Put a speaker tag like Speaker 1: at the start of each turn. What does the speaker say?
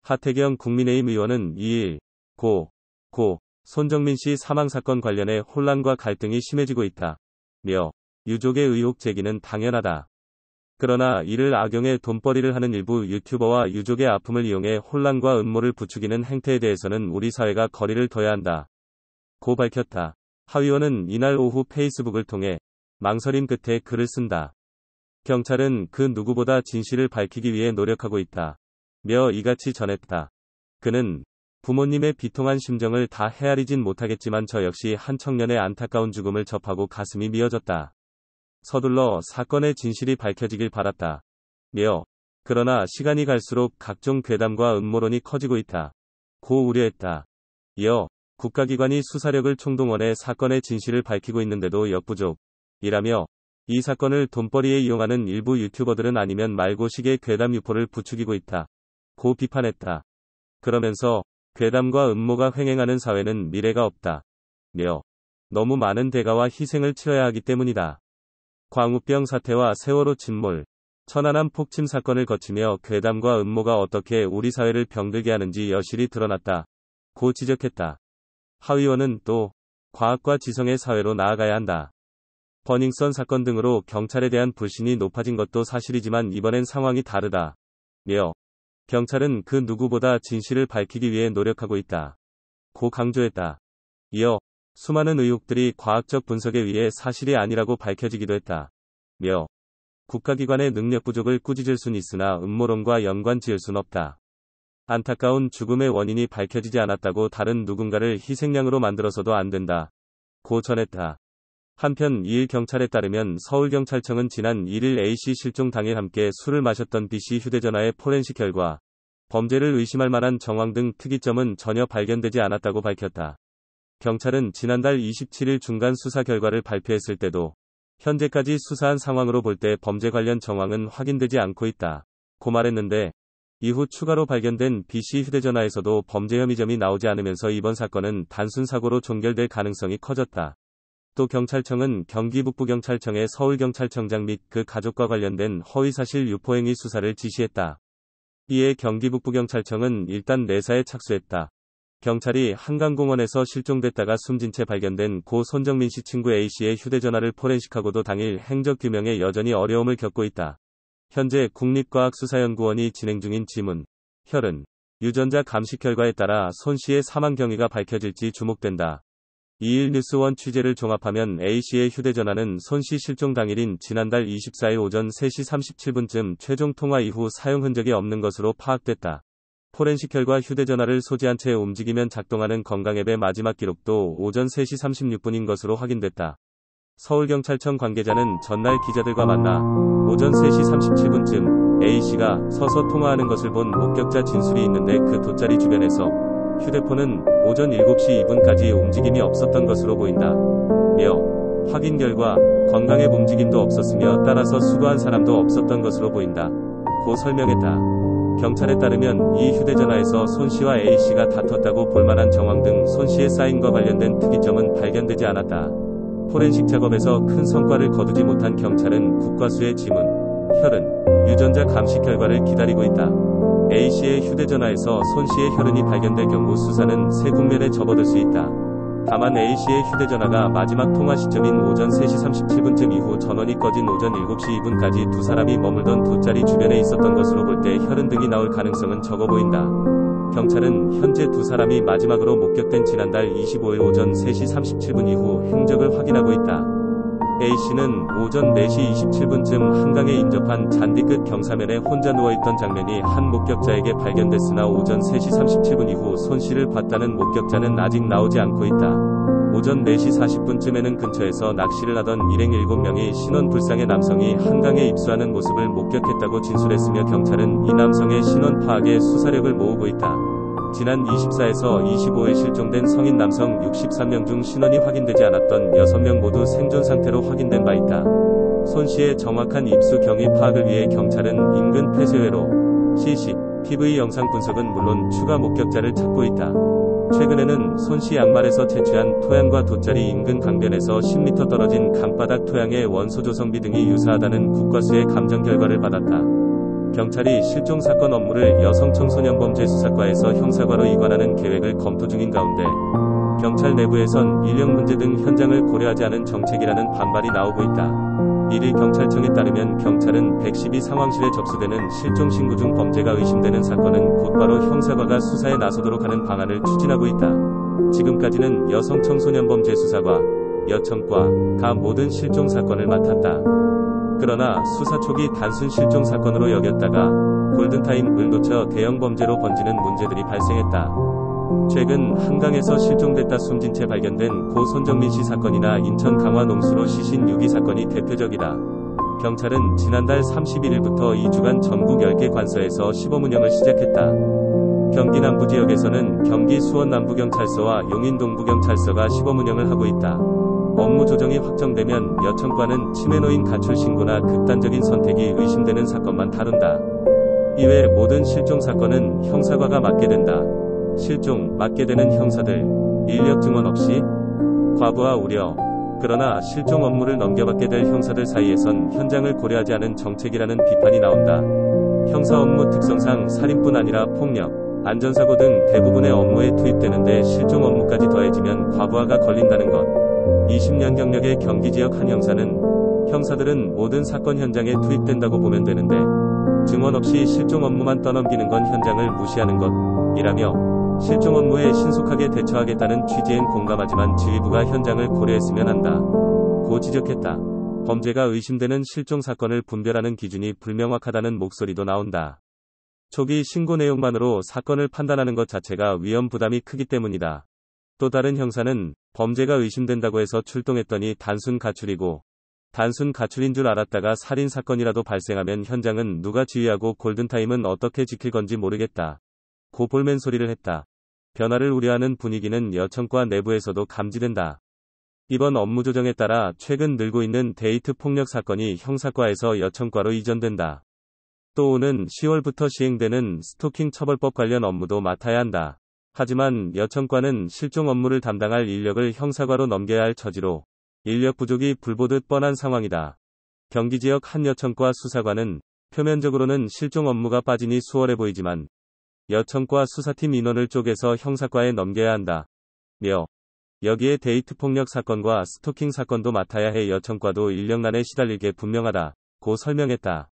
Speaker 1: 하태경 국민의힘 의원은 2일 고 손정민 씨 사망 사건 관련해 혼란과 갈등이 심해지고 있다며 유족의 의혹 제기는 당연하다. 그러나 이를 악용해 돈벌이를 하는 일부 유튜버와 유족의 아픔을 이용해 혼란과 음모를 부추기는 행태에 대해서는 우리 사회가 거리를 둬야 한다. 고 밝혔다. 하 의원은 이날 오후 페이스북을 통해 망설임 끝에 글을 쓴다. 경찰은 그 누구보다 진실을 밝히기 위해 노력하고 있다. 며 이같이 전했다. 그는 부모님의 비통한 심정을 다 헤아리진 못하겠지만 저 역시 한 청년의 안타까운 죽음을 접하고 가슴이 미어졌다. 서둘러 사건의 진실이 밝혀지길 바랐다. 며 그러나 시간이 갈수록 각종 괴담과 음모론이 커지고 있다. 고 우려했다. 이어 국가기관이 수사력을 총동원해 사건의 진실을 밝히고 있는데도 역부족이라며 이 사건을 돈벌이에 이용하는 일부 유튜버들은 아니면 말고식의 괴담 유포를 부추기고 있다. 고 비판했다. 그러면서 괴담과 음모가 횡행하는 사회는 미래가 없다. 며 너무 많은 대가와 희생을 치러야 하기 때문이다. 광우병 사태와 세월호 침몰, 천안함 폭침 사건을 거치며 괴담과 음모가 어떻게 우리 사회를 병들게 하는지 여실히 드러났다. 고 지적했다. 하 의원은 또 과학과 지성의 사회로 나아가야 한다. 버닝썬 사건 등으로 경찰에 대한 불신이 높아진 것도 사실이지만 이번엔 상황이 다르다. 며 경찰은 그 누구보다 진실을 밝히기 위해 노력하고 있다. 고 강조했다. 이어 수많은 의혹들이 과학적 분석에 의해 사실이 아니라고 밝혀지기도 했다. 며 국가기관의 능력 부족을 꾸짖을 순 있으나 음모론과 연관 지을 순 없다. 안타까운 죽음의 원인이 밝혀지지 않았다고 다른 누군가를 희생양으로 만들어서도 안 된다. 고 전했다. 한편 2일 경찰에 따르면 서울경찰청은 지난 1일 A씨 실종 당일 함께 술을 마셨던 B씨 휴대전화의 포렌식 결과 범죄를 의심할 만한 정황 등 특이점은 전혀 발견되지 않았다고 밝혔다. 경찰은 지난달 27일 중간 수사 결과를 발표했을 때도 현재까지 수사한 상황으로 볼 때 범죄 관련 정황은 확인되지 않고 있다. 고 말했는데 이후 추가로 발견된 B씨 휴대전화에서도 범죄 혐의점이 나오지 않으면서 이번 사건은 단순 사고로 종결될 가능성이 커졌다. 또 경찰청은 경기북부경찰청의 서울경찰청장 및 그 가족과 관련된 허위사실 유포행위 수사를 지시했다. 이에 경기북부경찰청은 일단 내사에 착수했다. 경찰이 한강공원에서 실종됐다가 숨진 채 발견된 고 손정민 씨 친구 A씨의 휴대전화를 포렌식하고도 당일 행적규명에 여전히 어려움을 겪고 있다. 현재 국립과학수사연구원이 진행 중인 지문, 혈흔, 유전자 감식 결과에 따라 손 씨의 사망 경위가 밝혀질지 주목된다. 2일 뉴스원 취재를 종합하면 A씨의 휴대전화는 손 씨 실종 당일인 지난달 24일 오전 3시 37분쯤 최종 통화 이후 사용 흔적이 없는 것으로 파악됐다. 포렌식 결과 휴대전화를 소지한 채 움직이면 작동하는 건강앱의 마지막 기록도 오전 3시 36분인 것으로 확인됐다. 서울경찰청 관계자는 전날 기자들과 만나 오전 3시 37분쯤 A씨가 서서 통화하는 것을 본 목격자 진술이 있는데 그 돗자리 주변에서 휴대폰은 오전 7시 2분까지 움직임이 없었던 것으로 보인다. 며 확인 결과 건강앱 움직임도 없었으며 따라서 수거한 사람도 없었던 것으로 보인다. 고 설명했다. 경찰에 따르면 이 휴대전화에서 손 씨와 A씨가 다퉜다고 볼만한 정황 등 손 씨의 사인과 관련된 특이점은 발견되지 않았다. 포렌식 작업에서 큰 성과를 거두지 못한 경찰은 국과수의 지문, 혈흔, 유전자 감식 결과를 기다리고 있다. A씨의 휴대전화에서 손 씨의 혈흔이 발견될 경우 수사는 새 국면에 접어들 수 있다. 다만 A씨의 휴대전화가 마지막 통화 시점인 오전 3시 37분쯤 이후 전원이 꺼진 오전 7시 2분까지 두 사람이 머물던 돗자리 주변에 있었던 것으로 볼 때 혈흔 등이 나올 가능성은 적어 보인다. 경찰은 현재 두 사람이 마지막으로 목격된 지난달 25일 오전 3시 37분 이후 행적을 확인하고 있다. A씨는 오전 4시 27분쯤 한강에 인접한 잔디 끝 경사면에 혼자 누워있던 장면이 한 목격자에게 발견됐으나 오전 3시 37분 이후 손 씨를 봤다는 목격자는 아직 나오지 않고 있다. 오전 4시 40분쯤에는 근처에서 낚시를 하던 일행 7명이 신원 불상의 남성이 한강에 입수하는 모습을 목격했다고 진술했으며 경찰은 이 남성의 신원 파악에 수사력을 모으고 있다. 지난 24에서 25일 실종된 성인 남성 63명 중 신원이 확인되지 않았던 6명 모두 생존 상태로 확인된 바 있다. 손 씨의 정확한 입수 경위 파악을 위해 경찰은 인근 폐쇄회로 CCTV 영상 분석은 물론 추가 목격자를 찾고 있다. 최근에는 손 씨 양말에서 채취한 토양과 돗자리 인근 강변에서 10m 떨어진 강바닥 토양의 원소 조성비 등이 유사하다는 국과수의 감정 결과를 받았다. 경찰이 실종 사건 업무를 여성청소년범죄수사과에서 형사과로 이관하는 계획을 검토 중인 가운데 경찰 내부에선 인력 문제 등 현장을 고려하지 않은 정책이라는 반발이 나오고 있다. 1일 경찰청에 따르면 경찰은 112 상황실에 접수되는 실종 신고 중 범죄가 의심되는 사건은 곧바로 형사과가 수사에 나서도록 하는 방안을 추진하고 있다. 지금까지는 여성청소년범죄수사과, 여청과가 모든 실종 사건을 맡았다. 그러나 수사 초기 단순 실종 사건으로 여겼다가 골든타임을 놓쳐 대형 범죄로 번지는 문제들이 발생했다. 최근 한강에서 실종됐다 숨진 채 발견된 고 손정민 씨 사건이나 인천 강화 농수로 시신 유기 사건이 대표적이다. 경찰은 지난달 31일부터 2주간 전국 10개 관서에서 시범 운영을 시작했다. 경기 남부 지역에서는 경기 수원 남부경찰서와 용인 동부경찰서가 시범 운영을 하고 있다. 업무 조정이 확정되면 여청과는 치매노인 가출 신고나 극단적인 선택이 의심되는 사건만 다룬다. 이외 모든 실종 사건은 형사과가 맡게 된다. 실종, 맡게 되는 형사들, 인력 증언 없이 과부하 우려. 그러나 실종 업무를 넘겨받게 될 형사들 사이에선 현장을 고려하지 않은 정책이라는 비판이 나온다. 형사 업무 특성상 살인뿐 아니라 폭력, 안전사고 등 대부분의 업무에 투입되는데 실종 업무까지 더해지면 과부하가 걸린다는 것. 20년 경력의 경기 지역 한 형사들은 모든 사건 현장에 투입된다고 보면 되는데 증언 없이 실종 업무만 떠넘기는 건 현장을 무시하는 것이라며 실종 업무에 신속하게 대처하겠다는 취지엔 공감하지만 지휘부가 현장을 고려했으면 한다. 고 지적했다. 범죄가 의심되는 실종 사건을 분별하는 기준이 불명확하다는 목소리도 나온다. 초기 신고 내용만으로 사건을 판단하는 것 자체가 위험 부담이 크기 때문이다. 또 다른 형사는 범죄가 의심된다고 해서 출동했더니 단순 가출이고 단순 가출인 줄 알았다가 살인 사건이라도 발생하면 현장은 누가 지휘하고 골든타임은 어떻게 지킬 건지 모르겠다. 고 볼멘 소리를 했다. 변화를 우려하는 분위기는 여청과 내부에서도 감지된다. 이번 업무 조정에 따라 최근 늘고 있는 데이트 폭력 사건이 형사과에서 여청과로 이전된다. 또 오는 10월부터 시행되는 스토킹 처벌법 관련 업무도 맡아야 한다. 하지만 여청과는 실종 업무를 담당할 인력을 형사과로 넘겨야 할 처지로 인력 부족이 불보듯 뻔한 상황이다. 경기 지역 한 여청과 수사관은 표면적으로는 실종 업무가 빠지니 수월해 보이지만 여청과 수사팀 인원을 쪼개서 형사과에 넘겨야 한다. 여기에 데이트 폭력 사건과 스토킹 사건도 맡아야 해 여청과도 인력난에 시달릴 게 분명하다. 고 설명했다.